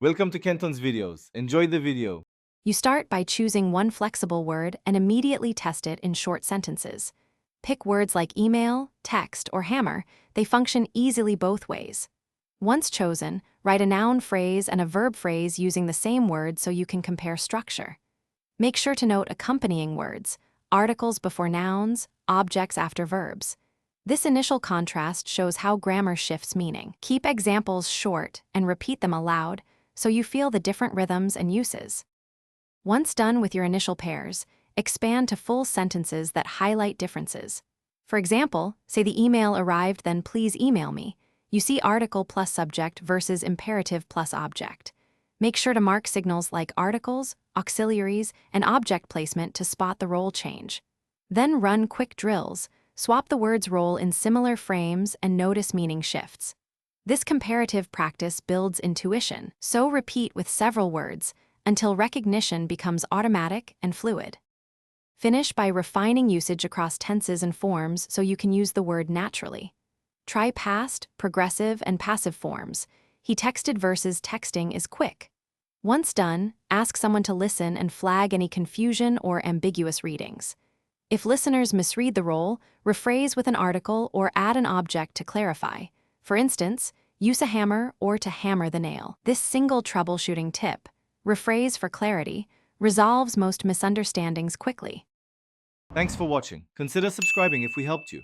Welcome to Kenton's videos. Enjoy the video. You start by choosing one flexible word and immediately test it in short sentences. Pick words like email, text, or hammer. They function easily both ways. Once chosen, write a noun phrase and a verb phrase using the same word so you can compare structure. Make sure to note accompanying words, articles before nouns, objects after verbs. This initial contrast shows how grammar shifts meaning. Keep examples short and repeat them aloud so you feel the different rhythms and uses. Once done with your initial pairs, expand to full sentences that highlight differences. For example, say the email arrived, then please email me. You see article plus subject versus imperative plus object. Make sure to mark signals like articles, auxiliaries, and object placement to spot the role change. Then run quick drills. Swap the word's role in similar frames and notice meaning shifts. This comparative practice builds intuition, so repeat with several words until recognition becomes automatic and fluid. Finish by refining usage across tenses and forms so you can use the word naturally. Try past, progressive, and passive forms. He texted versus texting is quick. Once done, ask someone to listen and flag any confusion or ambiguous readings. If listeners misread the role, rephrase with an article or add an object to clarify. For instance, use a hammer or to hammer the nail. This single troubleshooting tip, rephrase for clarity, resolves most misunderstandings quickly. Thanks for watching. Consider subscribing if we helped you.